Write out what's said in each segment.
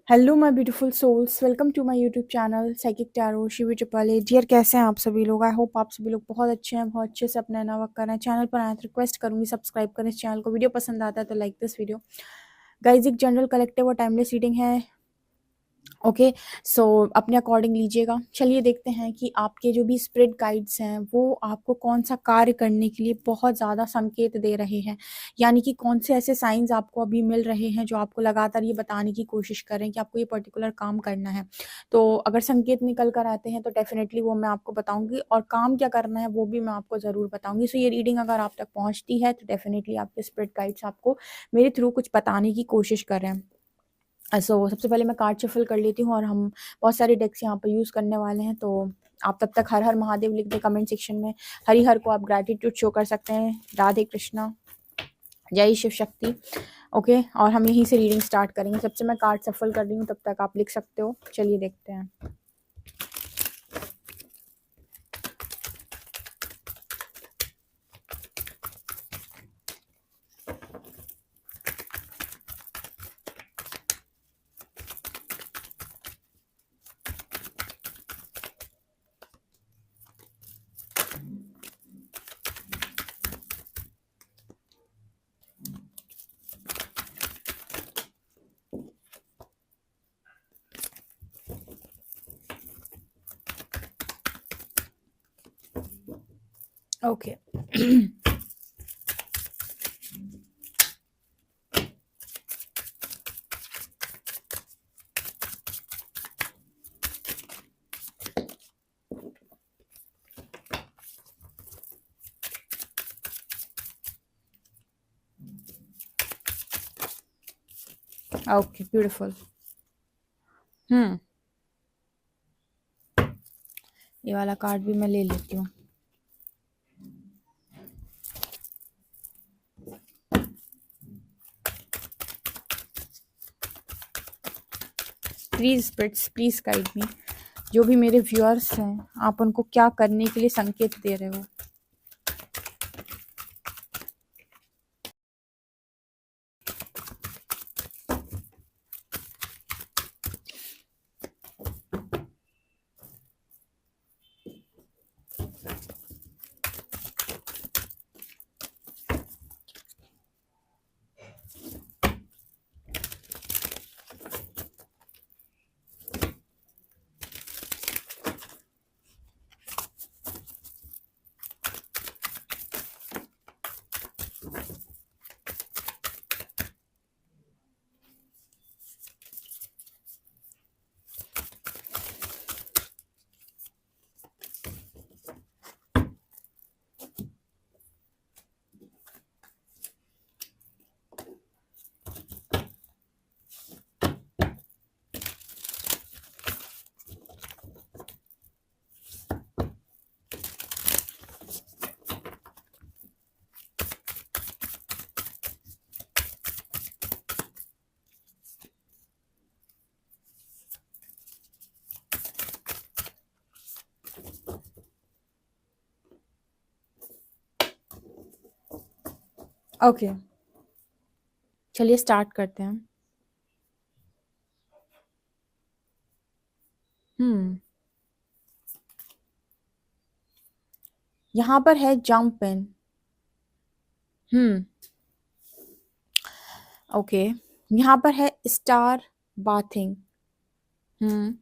Hello my beautiful souls, welcome to my YouTube channel psychic tarot Shivi triple A. Dear, कैसे हैं आप सभी लोग? आई होप आप सभी लोग बहुत अच्छे हैं, बहुत अच्छे से अपना नया वर्क कर रहे हैं। चैनल पर आए तो रिक्वेस्ट करूंगी सब्सक्राइब करें इस चैनल को। वीडियो पसंद आता है तो लाइक दिस वीडियो। गाइज, एक जनरल कलेक्टिव और टाइमलेस रीडिंग है। ओके, सो अपने अकॉर्डिंग लीजिएगा। चलिए देखते हैं कि आपके जो भी स्पिरिट गाइड्स हैं वो आपको कौन सा कार्य करने के लिए बहुत ज़्यादा संकेत दे रहे हैं, यानी कि कौन से ऐसे साइंस आपको अभी मिल रहे हैं जो आपको लगातार ये बताने की कोशिश कर रहे हैं कि आपको ये पर्टिकुलर काम करना है। तो अगर संकेत निकल कर आते हैं तो डेफिनेटली वो मैं आपको बताऊंगी, और काम क्या करना है वो भी मैं आपको ज़रूर बताऊंगी। सो ये रीडिंग अगर आप तक पहुँचती है तो डेफिनेटली आपके स्पिरिट गाइड्स आपको मेरे थ्रू कुछ बताने की कोशिश कर रहे हैं। सबसे पहले मैं कार्ड शफल कर लेती हूँ, और हम बहुत सारे डेक्स यहाँ पर यूज़ करने वाले हैं। तो आप तब तक हर हर महादेव लिख दें कमेंट सेक्शन में। हरिहर को आप ग्रैटिट्यूड शो कर सकते हैं। राधे कृष्णा, जय शिव शक्ति। ओके, और हम यहीं से रीडिंग स्टार्ट करेंगे। सबसे मैं कार्ड सफल कर रही हूँ, तब तक आप लिख सकते हो। चलिए देखते हैं। Okay okay, beautiful. हम्म ये वाला कार्ड भी मैं ले लेती हूँ। Please spirits, please guide me. जो भी मेरे व्यूअर्स हैं, आप उनको क्या करने के लिए संकेत दे रहे हो? ओके, चलिए स्टार्ट करते हैं। हम्म यहाँ पर है जंप इन। हम्म ओके, यहाँ पर है स्टार बाथिंग। हम्म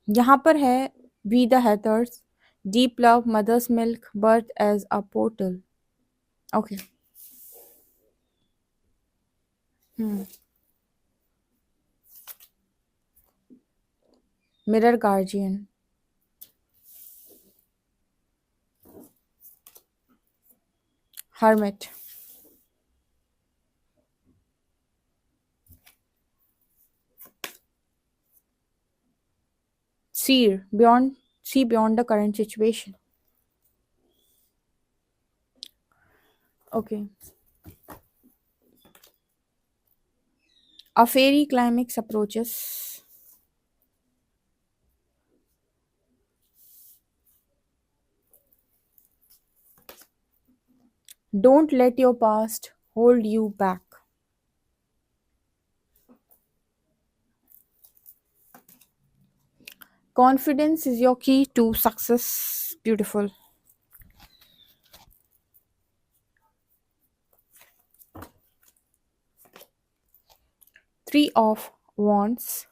यहाँ पर है we the Hathors, deep love, mother's milk, birth as a portal. Okay. Hmm mirror guardian, hermit, seer, beyond, see beyond the current situation. Okay. A fairy climax approaches. Don't let your past hold you back. Confidence is your key to success. Beautiful. Three of Wands,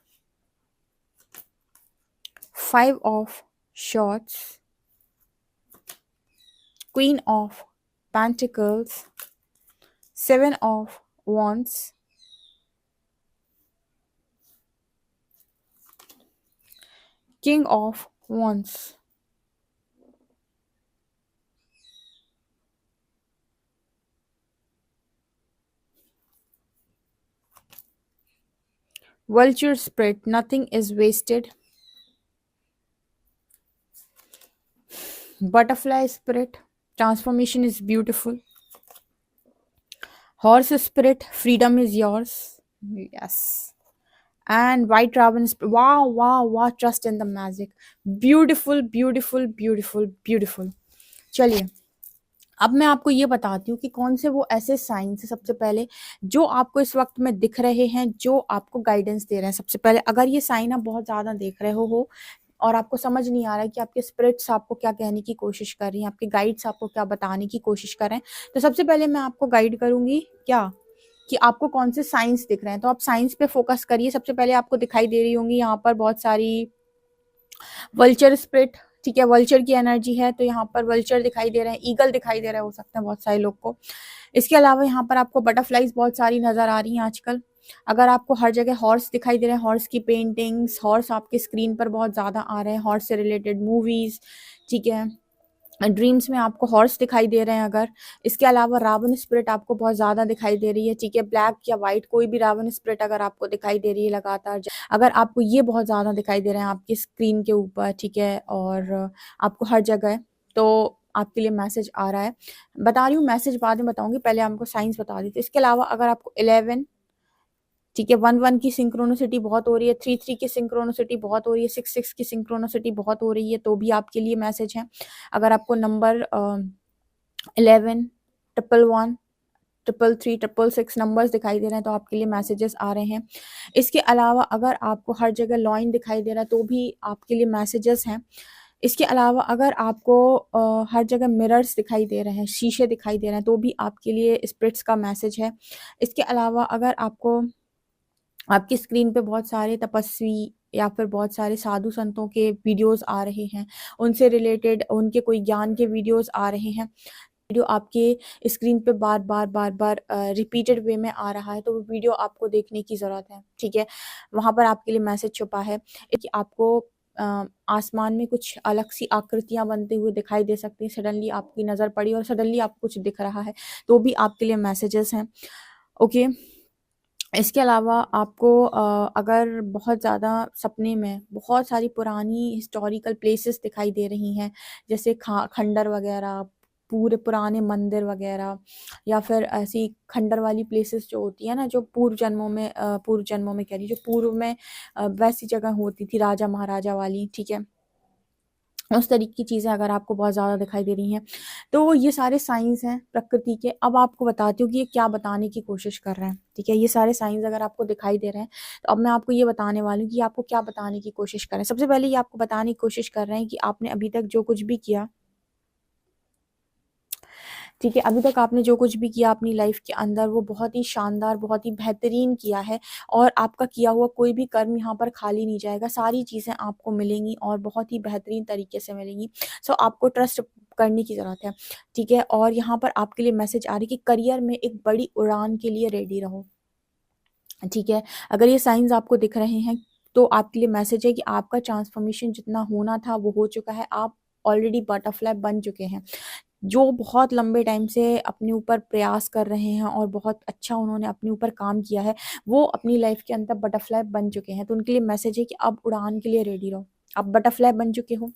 Five of Swords, Queen of Pentacles, Seven of Wands, King of Wands. Vulture spirit, nothing is wasted. Butterfly spirit, transformation is beautiful. Horse spirit, freedom is yours. Yes. And white raven spirit, wow, wow, wow, trust in the magic. Beautiful, beautiful, beautiful, beautiful. चलिए, अब मैं आपको ये बताती हूँ कि कौन से वो ऐसे साइंस है सबसे पहले जो आपको इस वक्त में दिख रहे हैं, जो आपको गाइडेंस दे रहे हैं। सबसे पहले अगर ये साइन आप बहुत ज़्यादा देख रहे हो और आपको समझ नहीं आ रहा है कि आपके स्पिरिट्स आपको क्या कहने की कोशिश कर रही हैं, आपके गाइड्स आपको क्या बताने की कोशिश कर रहे हैं, तो सबसे पहले मैं आपको गाइड करूँगी क्या कि आपको कौन से साइंस दिख रहे हैं। तो आप साइंस पे फोकस करिए। सबसे पहले आपको दिखाई दे रही होंगी यहाँ पर बहुत सारी वल्चर स्पिरिट, ठीक है, वल्चर की एनर्जी है, तो यहाँ पर वल्चर दिखाई दे रहे हैं, ईगल दिखाई दे रहे हो सकते हैं बहुत सारे लोग को। इसके अलावा यहाँ पर आपको बटरफ्लाईज बहुत सारी नजर आ रही हैं आजकल। अगर आपको हर जगह हॉर्स दिखाई दे रहे हैं, हॉर्स की पेंटिंग्स, हॉर्स आपके स्क्रीन पर बहुत ज्यादा आ रहे हैं, हॉर्स से रिलेटेड मूवीज, ठीक है, ड्रीम्स में आपको हॉर्स दिखाई दे रहे हैं अगर। इसके अलावा रावण स्पिरिट आपको बहुत ज़्यादा दिखाई दे रही है, ठीक है, ब्लैक या वाइट कोई भी रावण स्पिरिट अगर आपको दिखाई दे रही है लगातार, अगर आपको ये बहुत ज़्यादा दिखाई दे रहे हैं आपकी स्क्रीन के ऊपर, ठीक है, और आपको हर जगह, तो आपके लिए मैसेज आ रहा है। बता रही हूँ, मैसेज बाद में बताऊंगी, पहले आपको साइंस बता दी थी। इसके अलावा अगर आपको 11, ठीक है, 1-1 की सिंक्रोनिसिटी बहुत हो रही है, 3-3 की सिंक्रोनिसिटी बहुत हो रही है, 6-6 की सिंक्रोनिसिटी बहुत हो रही है, तो भी आपके लिए मैसेज है। अगर आपको नंबर 11, 111, 333, 666 नंबर्स दिखाई दे रहे हैं तो आपके लिए मैसेजेस आ रहे हैं। इसके अलावा अगर आपको हर जगह लॉइन दिखाई दे रहा है तो भी आपके लिए मैसेजेस हैं। इसके अलावा अगर आपको हर जगह मिरर्स दिखाई दे रहे हैं, शीशे दिखाई दे रहे हैं, तो भी आपके लिए स्पिरिट्स का मैसेज है। इसके अलावा अगर आपको आपकी स्क्रीन पे बहुत सारे तपस्वी या फिर बहुत सारे साधु संतों के वीडियोस आ रहे हैं, उनसे रिलेटेड उनके कोई ज्ञान के वीडियोस आ रहे हैं, वीडियो आपके स्क्रीन पे बार बार बार बार रिपीटेड वे में आ रहा है, तो वो वीडियो आपको देखने की ज़रूरत है, ठीक है। वहाँ पर आपके लिए मैसेज छुपा है कि आपको आसमान में कुछ अलग सी आकृतियाँ बनते हुए दिखाई दे सकती हैं। सडनली आपकी नज़र पड़ी और सडनली आपको कुछ दिख रहा है, तो भी आपके लिए मैसेजेस हैं, ओके। इसके अलावा आपको अगर बहुत ज़्यादा सपने में बहुत सारी पुरानी हिस्टोरिकल प्लेसेस दिखाई दे रही हैं, जैसे खंडर वगैरह, पूरे पुराने मंदिर वगैरह, या फिर ऐसी खंडर वाली प्लेसेस जो होती है ना, जो पूर्व जन्मों में कह रही, जो पूर्व में वैसी जगह होती थी राजा महाराजा वाली, ठीक है, उस तरीके की चीज़ें अगर आपको बहुत ज़्यादा दिखाई दे रही हैं, तो ये सारे साइंस हैं प्रकृति के। अब आपको बताती हूँ कि ये क्या बताने की कोशिश कर रहे हैं, ठीक है। ये सारे साइंस अगर आपको दिखाई दे रहे हैं, तो अब मैं आपको ये बताने वाली हूँ कि आपको क्या बताने की कोशिश कर रहे हैं। सबसे पहले ये आपको बताने की कोशिश कर रहे हैं कि आपने अभी तक जो कुछ भी किया, ठीक है, अभी तक आपने जो कुछ भी किया अपनी लाइफ के अंदर, वो बहुत ही शानदार, बहुत ही बेहतरीन किया है, और आपका किया हुआ कोई भी कर्म यहाँ पर खाली नहीं जाएगा। सारी चीज़ें आपको मिलेंगी और बहुत ही बेहतरीन तरीके से मिलेंगी। सो आपको ट्रस्ट करने की ज़रूरत है, ठीक है। और यहाँ पर आपके लिए मैसेज आ रही है कि करियर में एक बड़ी उड़ान के लिए रेडी रहो, ठीक है। अगर ये साइंस आपको दिख रहे हैं तो आपके लिए मैसेज है कि आपका ट्रांसफॉर्मेशन जितना होना था वो हो चुका है। आप ऑलरेडी बटरफ्लाई बन चुके हैं। जो बहुत लंबे टाइम से अपने ऊपर प्रयास कर रहे हैं और बहुत अच्छा उन्होंने अपने ऊपर काम किया है, वो अपनी लाइफ के अंदर बटरफ्लाई बन चुके हैं। तो उनके लिए मैसेज है कि अब उड़ान के लिए रेडी रहो। आप बटरफ्लाई बन चुके हो,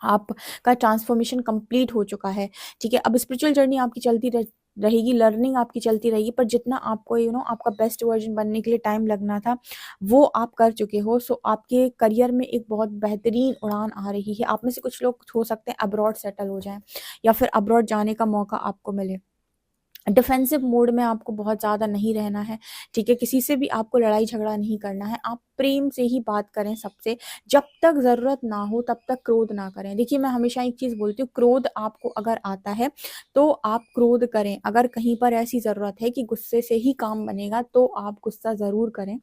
आपका ट्रांसफॉर्मेशन कंप्लीट हो चुका है, ठीक है। अब स्पिरिचुअल जर्नी आपकी चलती रहेगी, लर्निंग आपकी चलती रहेगी, पर जितना आपको आपका बेस्ट वर्जन बनने के लिए टाइम लगना था वो आप कर चुके हो। सो आपके करियर में एक बहुत बेहतरीन उड़ान आ रही है। आप में से कुछ लोग हो सकते हैं अब्रॉड सेटल हो जाएं या फिर अब्रॉड जाने का मौका आपको मिले। डिफेंसिव मोड में आपको बहुत ज़्यादा नहीं रहना है, ठीक है? किसी से भी आपको लड़ाई झगड़ा नहीं करना है, आप प्रेम से ही बात करें सबसे। जब तक ज़रूरत ना हो तब तक क्रोध ना करें। देखिए, मैं हमेशा एक चीज़ बोलती हूँ, क्रोध आपको अगर आता है तो आप क्रोध करें। अगर कहीं पर ऐसी ज़रूरत है कि गुस्से से ही काम बनेगा तो आप गुस्सा ज़रूर करें।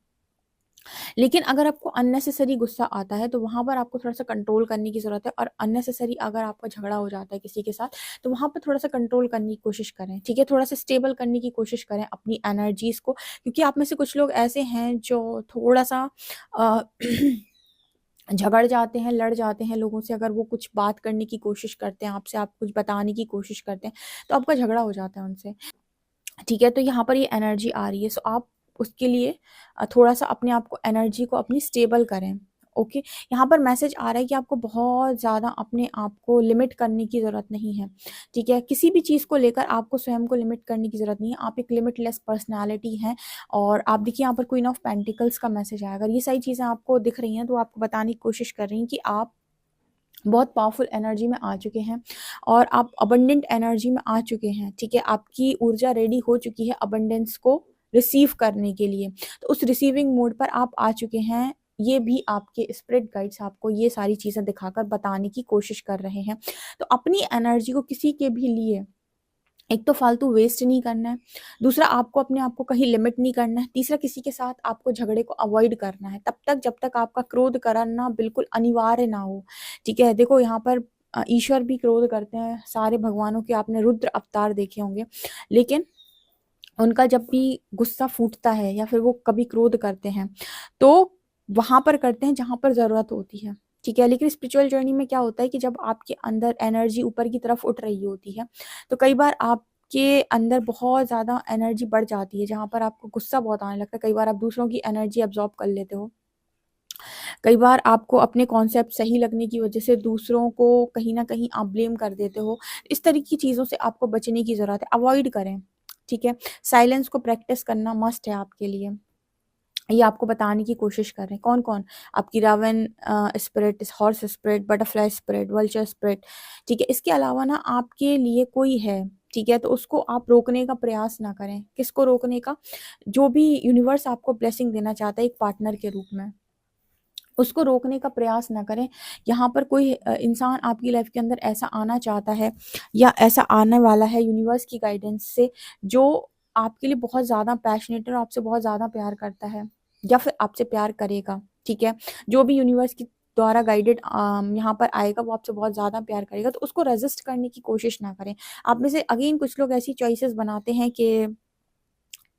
लेकिन अगर आपको अननेसेसरी गुस्सा आता है तो वहाँ पर आपको थोड़ा-सा कंट्रोल करने की ज़रूरत है, और अननेसेसरी अगर आपका झगड़ा हो जाता है किसी के साथ, तो वहाँ पे थोड़ा-सा कंट्रोल करने की कोशिश करें, ठीक है? थोड़ा-सा स्टेबल करने की कोशिश करें अपनी एनर्जीज़ को, क्योंकि आप में से कुछ लोग ऐसे हैं जो थोड़ा-सा अ, झगड़ जाते हैं, लड़ जाते हैं लोगों से। अगर वो कुछ बात करने की कोशिश करते हैं आपसे, आप कुछ बताने की कोशिश करते हैं, तो आपका झगड़ा हो जाता है उनसे। ठीक है, तो यहाँ पर ये एनर्जी आ रही है, सो आप उसके लिए थोड़ा-सा अपने आप को, एनर्जी को अपनी स्टेबल करें, ओके? यहाँ पर मैसेज आ रहा है कि आपको बहुत ज़्यादा अपने आप को लिमिट करने की ज़रूरत नहीं है, ठीक है? किसी भी चीज़ को लेकर आपको स्वयं को लिमिट करने की ज़रूरत नहीं है। आप एक लिमिटलेस पर्सनैलिटी हैं, और आप देखिए यहाँ पर क्वीन ऑफ पेंटिकल्स का मैसेज आया। अगर ये सारी चीज़ें आपको दिख रही हैं, तो आपको बताने की कोशिश कर रही हैं कि आप बहुत पावरफुल एनर्जी में आ चुके हैं और आप अबंडेंट एनर्जी में आ चुके हैं, ठीक है? आपकी ऊर्जा रेडी हो चुकी है अबंडेंस को रिसीव करने के लिए। तो उस रिसीविंग मोड पर आप आ चुके हैं। ये भी आपके स्पिरिट गाइड्स आपको ये सारी चीज़ें दिखाकर बताने की कोशिश कर रहे हैं। तो अपनी एनर्जी को किसी के भी लिए एक तो फालतू वेस्ट नहीं करना है, दूसरा आपको अपने आप को कहीं लिमिट नहीं करना है, तीसरा किसी के साथ आपको झगड़े को अवॉइड करना है, तब तक जब तक आपका क्रोध करना बिल्कुल अनिवार्य ना हो, ठीक है? देखो यहाँ पर ईश्वर भी क्रोध करते हैं, सारे भगवानों के आपने रुद्र अवतार देखे होंगे, लेकिन उनका जब भी गुस्सा फूटता है या फिर वो कभी क्रोध करते हैं, तो वहाँ पर करते हैं जहाँ पर ज़रूरत होती है, ठीक है? लेकिन स्पिरिचुअल जर्नी में क्या होता है कि जब आपके अंदर एनर्जी ऊपर की तरफ उठ रही होती है, तो कई बार आपके अंदर बहुत ज़्यादा एनर्जी बढ़ जाती है, जहाँ पर आपको गुस्सा बहुत आने लगता है। कई बार आप दूसरों की एनर्जी अब्ज़ॉर्ब कर लेते हो। कई बार आपको अपने कॉन्सेप्ट सही लगने की वजह से दूसरों को कहीं न कहीं आप ब्लेम कर देते हो। इस तरह की चीज़ों से आपको बचने की ज़रूरत है, अवॉइड करें, ठीक है? साइलेंस को प्रैक्टिस करना मस्ट है आपके लिए। ये आपको बताने की कोशिश कर रहे हैं। कौन-कौन? आपकी raven spirit, horse spirit, butterfly spirit, vulture spirit, ठीक है? इसके अलावा ना आपके लिए कोई है, ठीक है? तो उसको आप रोकने का प्रयास ना करें। किसको रोकने का? जो भी यूनिवर्स आपको ब्लेसिंग देना चाहता है एक पार्टनर के रूप में, उसको रोकने का प्रयास ना करें। यहाँ पर कोई इंसान आपकी लाइफ के अंदर ऐसा आना चाहता है या ऐसा आने वाला है यूनिवर्स की गाइडेंस से, जो आपके लिए बहुत ज़्यादा पैशनेट है और आपसे बहुत ज़्यादा प्यार करता है या फिर आपसे प्यार करेगा, ठीक है? जो भी यूनिवर्स की द्वारा गाइडेड यहाँ पर आएगा वो आपसे बहुत ज़्यादा प्यार करेगा, तो उसको रेज़िस्ट करने की कोशिश ना करें। आप में से अगेन कुछ लोग ऐसी चॉइसेस बनाते हैं कि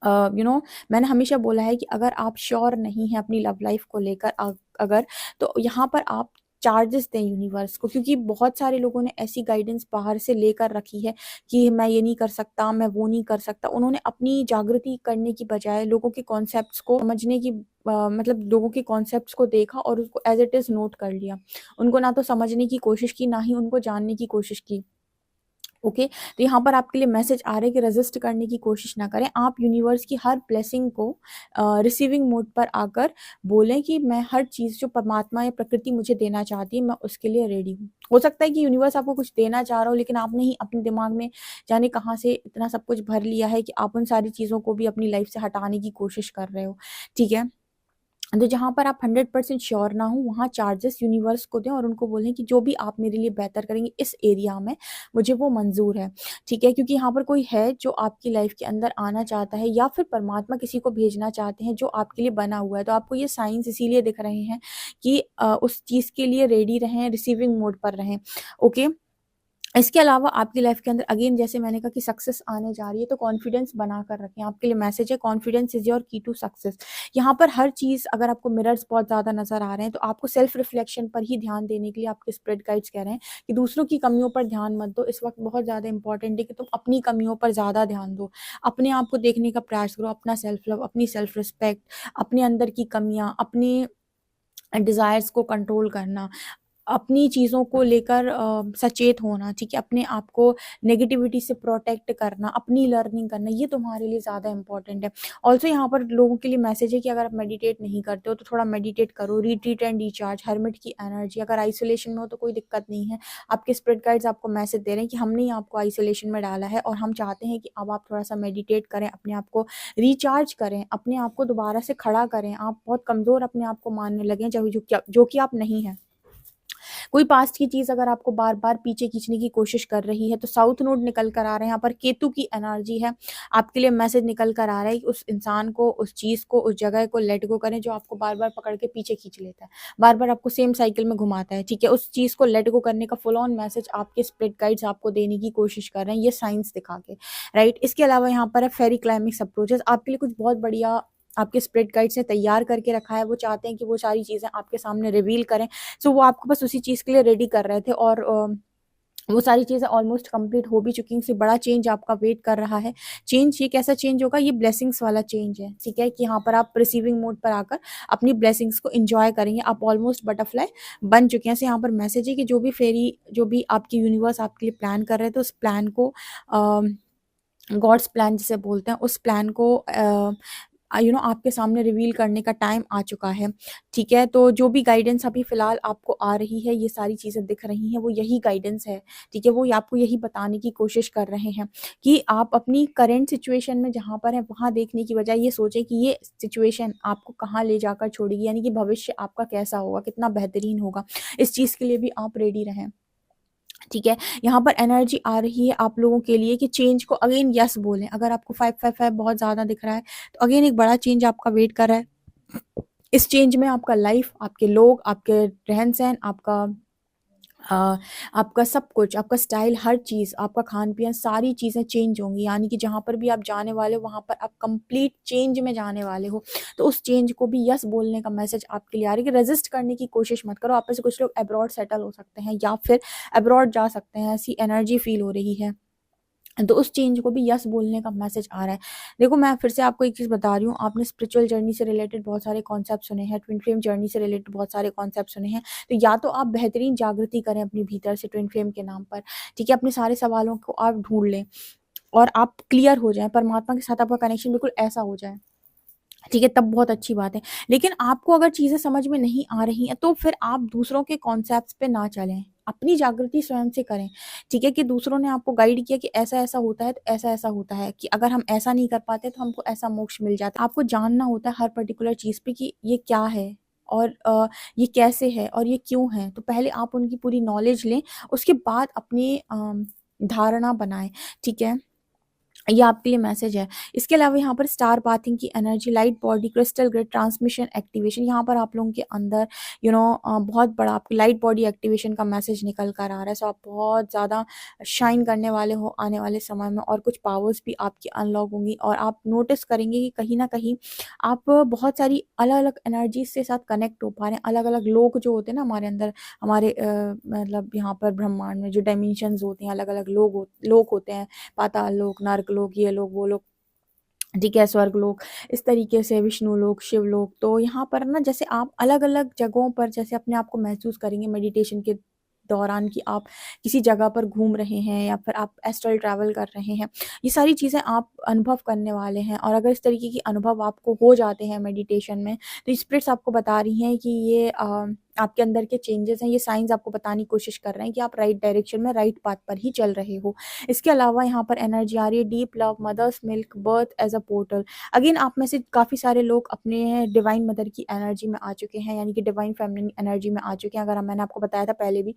यू नो मैंने हमेशा बोला है कि अगर आप श्योर नहीं हैं अपनी लव लाइफ को लेकर, अगर, तो यहाँ पर आप चार्जेस दें यूनिवर्स को, क्योंकि बहुत सारे लोगों ने ऐसी गाइडेंस बाहर से लेकर रखी है कि मैं ये नहीं कर सकता, मैं वो नहीं कर सकता। उन्होंने अपनी जागृति करने की बजाय लोगों के कॉन्सेप्ट्स को समझने की मतलब लोगों के कॉन्सेप्ट्स को देखा और उसको एज इट इज़ नोट कर लिया। उनको ना तो समझने की कोशिश की, ना ही उनको जानने की कोशिश की। ओके, तो यहाँ पर आपके लिए मैसेज आ रहा है कि रेजिस्ट करने की कोशिश ना करें। आप यूनिवर्स की हर ब्लेसिंग को रिसीविंग मोड पर आकर बोलें कि मैं हर चीज़ जो परमात्मा या प्रकृति मुझे देना चाहती है, मैं उसके लिए रेडी हूँ। हो सकता है कि यूनिवर्स आपको कुछ देना चाह रहा हो, लेकिन आपने ही अपने दिमाग में जाने कहाँ से इतना सब कुछ भर लिया है कि आप उन सारी चीज़ों को भी अपनी लाइफ से हटाने की कोशिश कर रहे हो, ठीक है? तो जहाँ पर आप 100% श्योर ना हो, वहाँ चार्जेस यूनिवर्स को दें और उनको बोलें कि जो भी आप मेरे लिए बेहतर करेंगे इस एरिया में, मुझे वो मंज़ूर है, ठीक है? क्योंकि यहाँ पर कोई है जो आपकी लाइफ़ के अंदर आना चाहता है या फिर परमात्मा किसी को भेजना चाहते हैं जो आपके लिए बना हुआ है। तो आपको ये साइन्स इसीलिए दिख रहे हैं कि उस चीज़ के लिए रेडी रहें, रिसीविंग मोड पर रहें, ओके? इसके अलावा आपकी लाइफ के अंदर अगेन जैसे मैंने कहा कि सक्सेस आने जा रही है, तो कॉन्फिडेंस बनाकर रखें। आपके लिए मैसेज है, कॉन्फिडेंस इज़ योर की टू सक्सेस। यहाँ पर हर चीज़, अगर आपको मिरर्स बहुत ज़्यादा नज़र आ रहे हैं, तो आपको सेल्फ रिफ्लेक्शन पर ही ध्यान देने के लिए आपके स्पिरिट गाइड्स कह रहे हैं कि दूसरों की कमियों पर ध्यान मत दो। इस वक्त बहुत ज़्यादा इंपॉर्टेंट है कि तुम अपनी कमियों पर ज़्यादा ध्यान दो। अपने आप को देखने का प्रयास करो, अपना सेल्फ लव, अपनी सेल्फ रिस्पेक्ट, अपने अंदर की कमियाँ, अपने डिज़ायर्स को कंट्रोल करना, अपनी चीज़ों को लेकर सचेत होना, ठीक है? अपने आप को नेगेटिविटी से प्रोटेक्ट करना, अपनी लर्निंग करना, ये तुम्हारे लिए ज़्यादा इम्पोर्टेंट है। ऑल्सो यहाँ पर लोगों के लिए मैसेज है कि अगर आप मेडिटेट नहीं करते हो तो थोड़ा मेडिटेट करो, रिट्रीट एंड रिचार्ज, हर्मिट की एनर्जी। अगर आइसोलेशन में हो तो कोई दिक्कत नहीं है। आपके स्पिरिट गाइड्स आपको मैसेज दे रहे हैं कि हमने ही आपको आइसोलेशन में डाला है और हम चाहते हैं कि अब आप थोड़ा-सा मेडिटेट करें, अपने आप को रिचार्ज करें, अपने आप को दोबारा से खड़ा करें। आप बहुत कमज़ोर अपने आप को मानने लगे हैं, जो कि आप नहीं हैं। कोई पास्ट की चीज़ अगर आपको बार-बार पीछे खींचने की कोशिश कर रही है, तो साउथ नोड निकल कर आ रहे हैं, यहाँ पर केतु की एनर्जी है। आपके लिए मैसेज निकल कर आ रहा है कि उस इंसान को, उस चीज़ को, उस जगह को लेट गो करें जो आपको बार-बार पकड़ के पीछे खींच लेता है। बार-बार आपको सेम साइकिल में घुमाता है, ठीक है? उस चीज़ को लेट गो करने का फुल ऑन मैसेज आपके स्पिरिट गाइड्स आपको देने की कोशिश कर रहे हैं, ये साइंस दिखा के, राइट? इसके अलावा यहाँ पर है फेरी क्लाइमेक्स अप्रोचेस। आपके लिए कुछ बहुत बढ़िया आपके स्पिरिट गाइड्स ने तैयार करके रखा है। वो चाहते हैं कि वो सारी चीज़ें आपके सामने रिवील करें। सो वो आपको बस उसी चीज़ के लिए रेडी कर रहे थे और वो सारी चीज़ें ऑलमोस्ट कंप्लीट हो भी चुकी हैं। उससे बड़ा चेंज आपका वेट कर रहा है। चेंज ये कैसा चेंज होगा? ये ब्लेसिंग्स वाला चेंज है, ठीक है? कि यहाँ पर आप रिसीविंग मोड पर आकर अपनी ब्लेसिंग्स को एन्जॉय करेंगे। आप ऑलमोस्ट बटरफ्लाई बन चुके हैं। सो यहाँ पर मैसेज है कि जो भी आपकी यूनिवर्स आपके लिए प्लान कर रहे थे, उस प्लान को गॉड्स प्लान जिसे बोलते हैं, उस प्लान को आपके सामने रिवील करने का टाइम आ चुका है, ठीक है? तो जो भी गाइडेंस अभी फ़िलहाल आपको आ रही है, ये सारी चीज़ें दिख रही हैं, वो यही गाइडेंस है, ठीक है? वो आपको यही बताने की कोशिश कर रहे हैं कि आप अपनी करंट सिचुएशन में जहाँ पर हैं, वहाँ देखने की बजाय ये सोचें कि ये सिचुएशन आपको कहाँ ले जाकर छोड़ेगी, यानी कि भविष्य आपका कैसा होगा, कितना बेहतरीन होगा। इस चीज़ के लिए भी आप रेडी रहें। ठीक है? यहाँ पर एनर्जी आ रही है आप लोगों के लिए कि चेंज को अगेन यस बोलें। अगर आपको 555 बहुत ज़्यादा दिख रहा है, तो अगेन एक बड़ा चेंज आपका वेट कर रहा है। इस चेंज में आपका लाइफ़, आपके लोग, आपके रहन-सहन, अ, आपका सब कुछ, आपका स्टाइल, हर चीज़, आपका खान-पीन, सारी चीज़ें चेंज होंगी। यानी कि जहाँ पर भी आप जाने वाले हो, वहाँ पर आप कंप्लीट चेंज में जाने वाले हो। तो उस चेंज को भी यस बोलने का मैसेज आपके लिए आ रहा है कि रेज़िस्ट करने की कोशिश मत करो। आप में से कुछ लोग अब्रॉड सेटल हो सकते हैं या फिर अब्रॉड जा सकते हैं, ऐसी एनर्जी फ़ील हो रही है। तो उस चेंज को भी यस बोलने का मैसेज आ रहा है। देखो, मैं फिर से आपको एक चीज़ बता रही हूँ, आपने स्पिरिचुअल जर्नी से रिलेटेड बहुत सारे कॉन्सेप्ट सुने हैं, ट्विन फ्लेम जर्नी से रिलेटेड बहुत सारे कॉन्सेप्ट सुने हैं। तो या तो आप बेहतरीन जागृति करें अपने भीतर से ट्विन फ्लेम के नाम पर, ठीक है? अपने सारे सवालों को आप ढूँढ लें और आप क्लियर हो जाएँ, परमात्मा के साथ आपका कनेक्शन बिल्कुल ऐसा हो जाए। ठीक है, तब बहुत अच्छी बात है। लेकिन आपको अगर चीज़ें समझ में नहीं आ रही हैं, तो फिर आप दूसरों के कॉन्सेप्ट्स पे ना चलें। अपनी जागृति स्वयं से करें, ठीक है? कि दूसरों ने आपको गाइड किया कि ऐसा-ऐसा होता है, तो ऐसा-ऐसा होता है कि अगर हम ऐसा नहीं कर पाते, तो हमको ऐसा मोक्ष मिल जाता है। आपको जानना होता है हर पर्टिकुलर चीज़ पे कि ये क्या है और ये कैसे है और ये क्यों है। तो पहले आप उनकी पूरी नॉलेज लें, उसके बाद अपनी धारणा बनाएँ, ठीक है? ये आपके लिए मैसेज है। इसके अलावा यहाँ पर स्टार पाथिंग की energy, light body, crystal grid, transmission activation, यहाँ पर आप लोगों के अंदर बहुत बड़ा आपकी लाइट बॉडी एक्टिवेशन का मैसेज निकल कर आ रहा है। सो आप बहुत ज़्यादा शाइन करने वाले हो आने वाले समय में और कुछ पावर्स भी आपकी अनलॉक होंगी और आप नोटिस करेंगे कि कहीं न कहीं आप बहुत सारी अलग-अलग एनर्जीज़ के साथ कनेक्ट हो पा रहे हैं। अलग-अलग लोग जो होते हैं ना हमारे अंदर, हमारे मतलब यहाँ पर ब्रह्मांड में जो डायमेंशंस होती हैं, अलग-अलग लोग होते हैं। पाताल लोक, नर्क लोक, ये लोग, वो लोग, ठीक है, स्वर्ग लोक, इस तरीके से विष्णु लोक, शिव लोक। तो यहाँ पर ना जैसे आप अलग-अलग जगहों पर जैसे अपने आप को महसूस करेंगे मेडिटेशन के दौरान कि आप किसी जगह पर घूम रहे हैं या फिर आप एस्ट्रल ट्रैवल कर रहे हैं। ये सारी चीज़ें आप अनुभव करने वाले हैं और अगर इस तरीके की अनुभव आपको हो जाते हैं मेडिटेशन में, तो स्पिरिट्स आपको बता रही हैं कि ये आपके अंदर के चेंजेज़ हैं, ये साइन्स आपको बताने की कोशिश कर रहे हैं कि आप राइट डायरेक्शन में, राइट पाथ पर ही चल रहे हो। इसके अलावा यहाँ पर एनर्जी आ रही है deep love, mother's milk, birth as a portal. Again आप में से काफ़ी सारे लोग अपने डिवाइन मदर की एनर्जी में आ चुके हैं, यानी कि डिवाइन फेमिनिन एनर्जी में आ चुके हैं। अगर मैंने आपको बताया था पहले भी,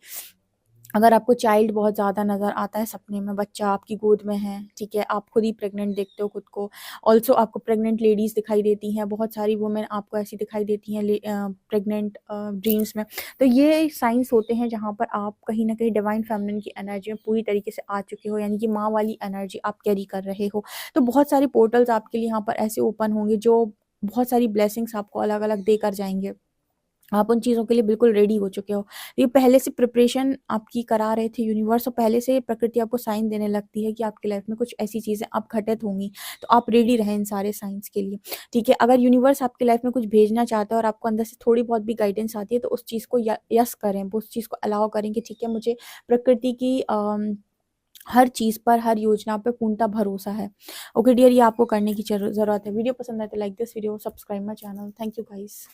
अगर आपको चाइल्ड बहुत ज़्यादा नज़र आता है सपने में, बच्चा आपकी गोद में है, ठीक है? आप खुद ही प्रेग्नेंट देखते हो खुद को। ऑल्सो आपको प्रेग्नेंट लेडीज़ दिखाई देती हैं, बहुत सारी वुमेन आपको ऐसी दिखाई देती हैं प्रेग्नेंट ड्रीम्स में। तो ये साइन्स होते हैं जहाँ पर आप कहीं न कहीं डिवाइन फेमिनिन की एनर्जी में पूरी तरीके से आ चुके हो, यानी कि माँ वाली एनर्जी आप कैरी कर रहे हो। तो बहुत सारे पोर्टल्स आपके लिए यहाँ पर ऐसे ओपन होंगे जो बहुत सारी ब्लेसिंग्स आपको अलग-अलग देकर जाएँगे। आप उन चीज़ों के लिए बिल्कुल रेडी हो चुके हो। ये पहले से प्रिपरेशन आपकी करा रहे थे यूनिवर्स, और पहले से प्रकृति आपको साइन देने लगती है कि आपकी लाइफ में कुछ ऐसी चीज़ें अब घटित होंगी, तो आप रेडी रहें इन सारे साइंस के लिए, ठीक है? अगर यूनिवर्स आपकी लाइफ में कुछ भेजना चाहता है और आपको अंदर से थोड़ी बहुत भी गाइडेंस आती है, तो उस चीज़ को यस करें, उस चीज़ को अलाउ करें कि ठीक है, मुझे प्रकृति की हर चीज़ पर, हर योजना पे पूर्णतः भरोसा है। ओके डियर, ये आपको करने की ज़रूरत है। वीडियो पसंद आए तो like this video, subscribe my channel. Thank you guys.